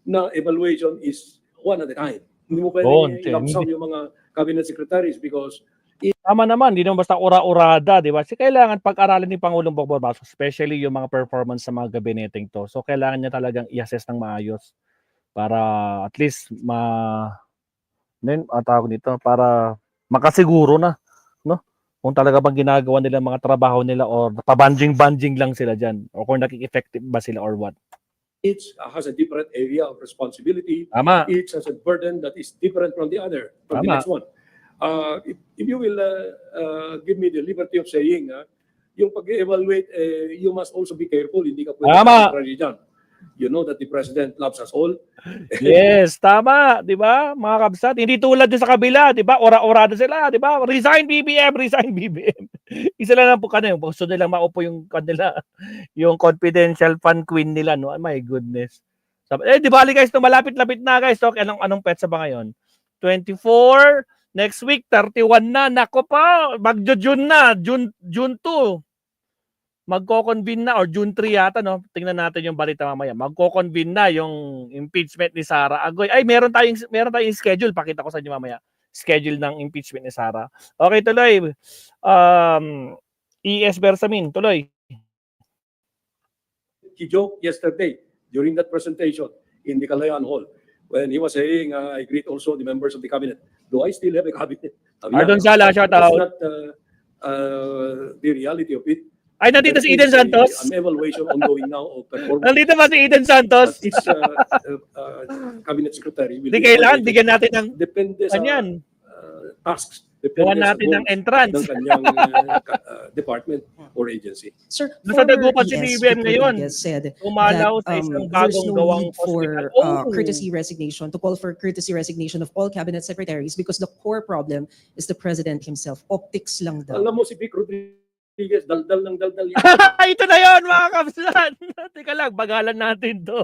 na evaluation is one at a time. Hindi mo Doon, pwedeng i-lump yung mga cabinet secretaries because tama naman, hindi naman basta ura-urada, di ba? Kasi kailangan pag-aralin ni Pangulong Bongbong Marcos, especially yung mga performance sa mga gabineteng to. So kailangan niya talagang i-assess ng maayos para at least tawag nito, para makasiguro na, no? Kung talaga bang ginagawa nila mga trabaho nila or pabanjing-banjing lang sila dyan or kung naging effective ba sila or what. each has a different area of responsibility. Tama. Each has a burden that is different from the other, from the Tama. next one. If you will give me the liberty of saying, yung pag-evaluate, you must also be careful. Hindi ka pwede Tama. contrary dyan. You know that the President loves us all. Yes, tama, 'di ba? Mga kabsat, hindi tulad din sa kabila, 'di ba? Ora-orado sila, 'di ba? Resign BBM, resign BBM. Isa lang po kanila, gusto nilang maupo yung kanila, yung confidential fan queen nila, no? My goodness. Di ba guys, malapit-lapit na guys. Okay, anong petsa ba ngayon? 24, next week 31 na. Nako pa, magjo-June na, June 2. Magko-convene na or June 3 yata, no? Tingnan natin yung balita mamaya. Magko-convene na yung impeachment ni Sara Agoy. Ay, meron tayong schedule. Pakita ko sa inyo mamaya. Schedule ng impeachment ni Sara. Okay, tuloy. ES Bersamin, tuloy. He joked yesterday during that presentation in the Kalayaan Hall when he was saying, I greet also the members of the cabinet. Do I still have a cabinet? Ardon Sala, shout out. That's not the reality of it. Ay, nandito si Eden Santos. An evaluation ongoing now of performance. Nandito ba si Eden Santos? Each cabinet secretary will Di kailangan, bigyan natin ng depende sa tasks. Gawa natin ng entrance ng kanyang department or agency. Sir, Nasa dagupan si ES BBM ngayon. said Umalaw that sa isang there's bagong no gawang need for hospital. courtesy resignation, to call for courtesy resignation of all cabinet secretaries because the core problem is the president himself. Optics lang daw. Alam mo si Vic Rodriguez, daldal ng daldal yan. Ito na yun, mga kapsan. Teka lang, bagalan natin to.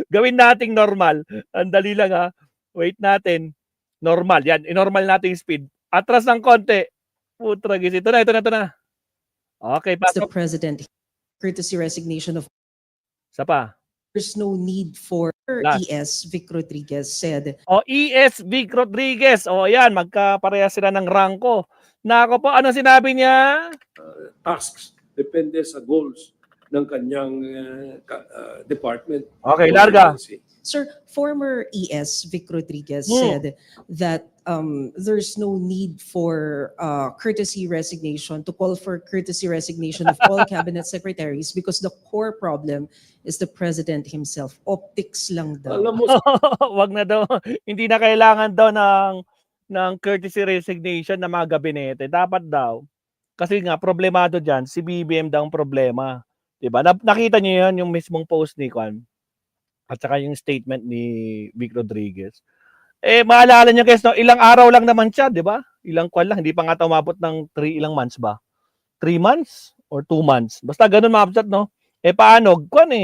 Gawin nating normal. Ang dali lang ha. Wait natin. Normal. Yan, inormal natin yung speed. Atras ng konti. Putragis. Ito na. Okay, It's the pasok. president. Courtesy resignation of... Isa pa. There's no need for Last. ES. Vic Rodriguez said. ES Vic Rodriguez. Ayan, magkapareha sila ng rangko. Nako po, ano sinabi niya? Tasks. Depende sa goals ng kanyang department. Okay, larga. Sir, former ES Vic Rodriguez said that there's no need for courtesy resignation, to call for courtesy resignation of all cabinet secretaries because the core problem is the president himself. Optics lang daw. Alam mo, Wag na daw. Hindi na kailangan daw ng courtesy resignation ng mga gabinete. Dapat daw. Kasi nga, problemado dyan, si BBM daw ang problema. Diba? Nakita niyo yan, yung mismong post ni Kwan. At saka yung statement ni Vic Rodriguez. Maalala niyo guys, no, ilang araw lang naman siya, di ba? Ilang kwan lang, hindi pa nga umabot ng 3 ilang months ba? 3 months or 2 months? Basta ganun mabsat, no? Paano? Kwan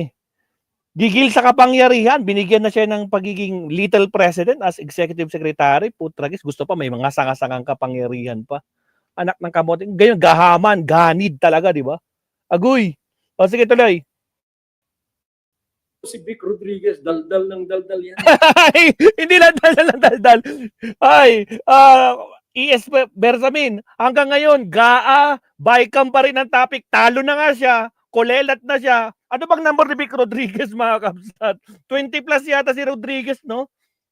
gigil sa kapangyarihan, binigyan na siya ng pagiging little president as executive secretary. Putragis, gusto pa, may mga sanga-sangang kapangyarihan pa. Anak ng kamote. Ganyan, gahaman, ganid talaga, di ba? Agoy. O sige, tuloy. si Vic Rodriguez, daldal ng daldal yan. Hindi lang daldal. Ay, ES Bersamin, hanggang ngayon, GAA, Bicam pa rin ang topic. Talo na nga siya, kulelat na siya. Ano bang number ni Vic Rodriguez, mga kapsat? 20 plus yata si Rodriguez, no?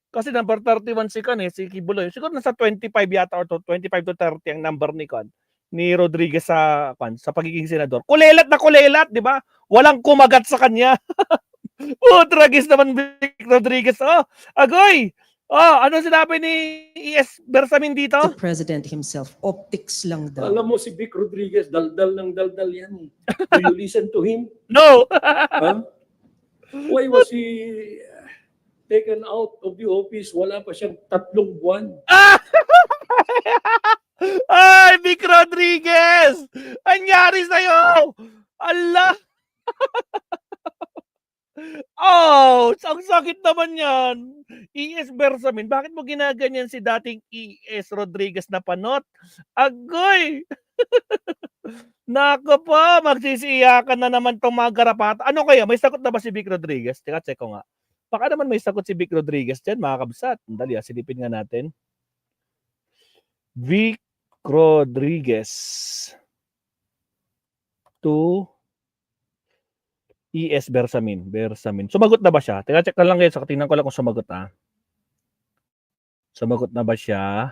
Kasi number 31 si si Kibuloy. Siguro nasa 25 yata or 25 to 30 ang number ni Rodriguez sa pagiging senador. Kulelat na kulelat, di ba? Walang kumagat sa kanya. Tragis naman Vic Rodriguez. Agoy! Ano sinabi ni ES Bersamin dito? The president himself, optics lang daw. Alam mo si Vic Rodriguez, daldal ng daldal yan. Do you listen to him? No! Why was he taken out of the office? Wala pa siyang 3 buwan. Ay, Vic Rodriguez! Anyari sa'yo! Allah! Ang sakit naman yan. ES Bersamin, bakit mo ginaganyan si dating ES Rodriguez na panot? Agoy! Nako po, magsisiyakan na naman tong mga garapata. Ano kaya? May sagot na ba si Vic Rodriguez? Teka, check ko nga. Baka naman may sagot si Vic Rodriguez dyan, mga kabsat. Dali, silipin nga natin. Vic Rodriguez to ES Bersamin. Sumagot na ba siya? Teka, check na lang guys. Tingnan ko lang kung sumagot na. Sumagot na ba siya?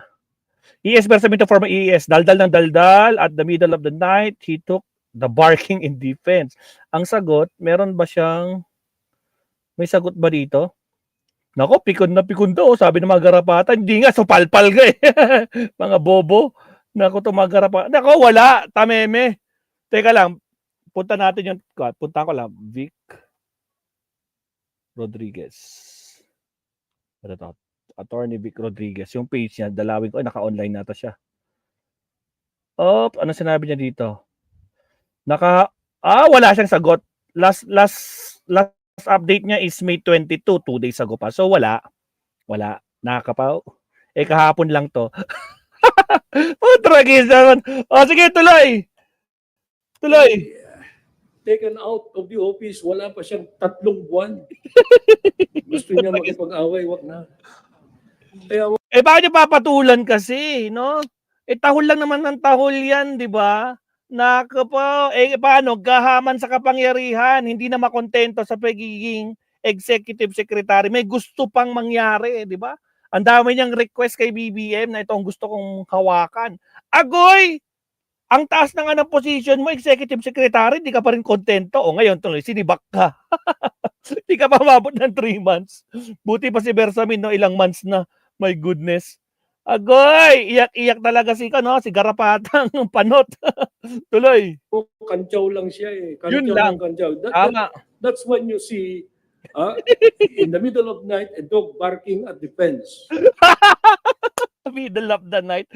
ES Bersamin to former ES. Daldal ng daldal. At the middle of the night, he took the barking in defense. Ang sagot, meron ba siyang... May sagot ba dito? Nako, pikon na pikon daw. Sabi ng mga garapatan. Hindi nga, supalpal ka eh. Mga bobo. Nako, to mga garapatan. Nako, wala. Tameme. Teka lang. Punta natin yung... Punta ko lang. Vic Rodriguez. Ano to? Attorney Vic Rodriguez. Yung page niya, dalawin ko. Naka-online nata siya. Ano sinabi niya dito? Wala siyang sagot. Last update niya is May 22, 2 days ago pa. So wala. Nakakapaw. Kahapon lang to. Tragis naman. Sige, tuloy. Taken out of the office, wala pa siyang 3 buwan. Gusto niya makipag-away, wag na. Kaya Bakit niya papatulan kasi, no? Tahol lang naman ng tahol yan, di ba? Paano? Gahaman sa kapangyarihan, hindi na makontento sa pagiging executive secretary. May gusto pang mangyari, di ba? Ang dami niyang request kay BBM na ito ang gusto kong hawakan. Agoy! Ang taas na nga ng position mo, executive secretary, di ka pa rin kontento. O ngayon, tuloy, sinibak ka. Di ka pa mabot ng 3 months. Buti pa si Bersamin, no? Ilang months na. My goodness. Agoy! Iyak-iyak talaga si Garapatang Panot. Tuloy. kantyaw lang siya eh. Yun lang. Kantyaw. Tama. That's when you see in the middle of night a dog barking at the fence. Middle of the night.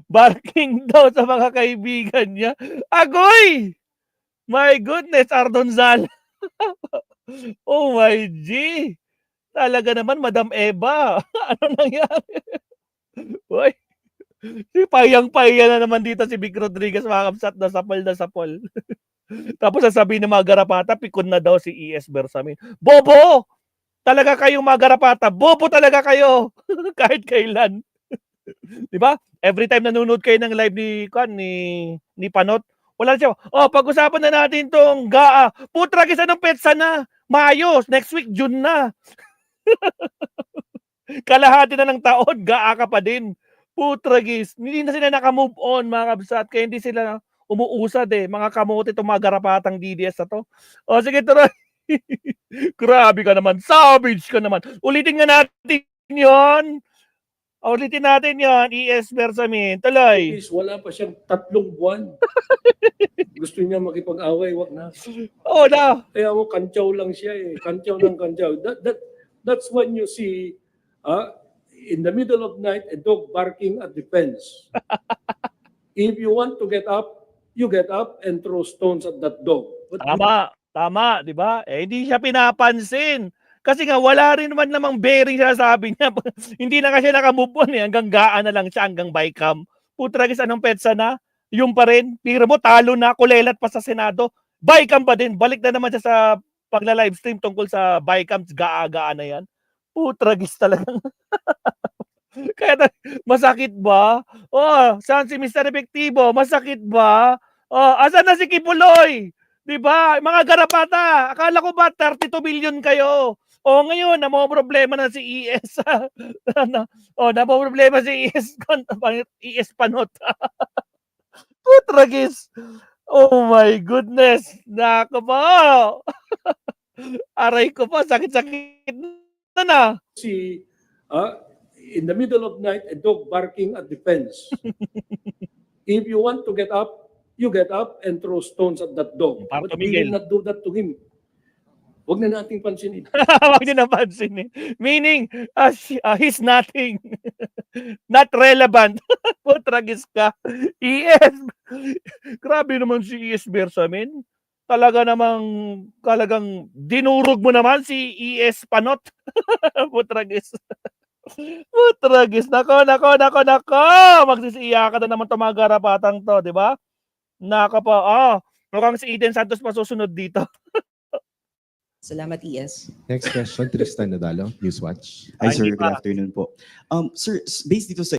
Barking daw sa mga kaibigan niya. Agoy! My goodness, Ardonzal. Oh my G. Talaga naman, Madam Eva. Ano nangyari? Uy. Payang-paya na naman dito si Vic Rodriguez, mga kapsat, na sapol. Tapos sasabihin ng mga garapata, pikon na daw si ES Bersamin. Bobo! Talaga kayong mga garapata. Bobo talaga kayo. Kahit kailan. Diba? Every time nanonood kayo ng live ni Panot, wala siya. Pag-usapan na natin tong GAA. Putragis, anong petsa na? Maayos. Next week, June na. Kalahati na ng taon, GAA ka pa din. Putragis. Hindi na sila naka-move on, mga kabsat. Kaya hindi sila umuusad eh. Mga kamote itong mga garapatang DDS na to. Sige, tuloy. Grabe ka naman. Savage ka naman. Ulitin nga natin yon. Ulitin natin yan, ES Bersamin. Tuloy. Wala pa siyang 3 buwan. Gusto niya makipag-away, wag na. Na. Kaya kantyaw lang siya eh. Kantyaw. That's when you see in the middle of night a dog barking at the fence. If you want to get up, you get up and throw stones at that dog. But Tama, di ba? Hindi siya pinapansin. Kasi nga, wala rin naman namang bearing siya, sabi niya. Hindi na kasi naka-move on eh. Hanggang GAA na lang siya, hanggang BICAM. Putragis, anong petsa na? Yung pa rin. Pira mo, talo na, kulelat pa sa Senado. BICAM pa din. Balik na naman siya sa pagla-livestream tungkol sa BICAM, GAA na yan. Putragis talagang. Kaya masakit ba? Saan si Mr. Epektibo? Masakit ba? Asan na si Kipuloy? Diba? Mga garapata, akala ko ba 32 billion kayo? Ngayon, problema na si ES. Problema si ES Panot. Putragis. Oh my goodness. Nako po. Aray ko po, sakit-sakit na. See, in the middle of night, a dog barking at the fence. If you want to get up, you get up and throw stones at that dog. But we will not do that to him. Huwag na nating pansinin. Huwag niyo na pansinin. Meaning, he's nothing. Not relevant. Putragis ka. ES. Grabe naman si ES Bersamin. Talagang dinurog mo naman si ES Panot. Putragis. Putragis. Nako. Magsisiyakan na naman itong mga garapatang to, di ba? Nako po. Mukhang si Eden Santos pa susunod dito. Salamat, ES. Next question, Tristan Nadalo, Newswatch. Hi sir, Hindi good pa. afternoon po. Sir, based dito sa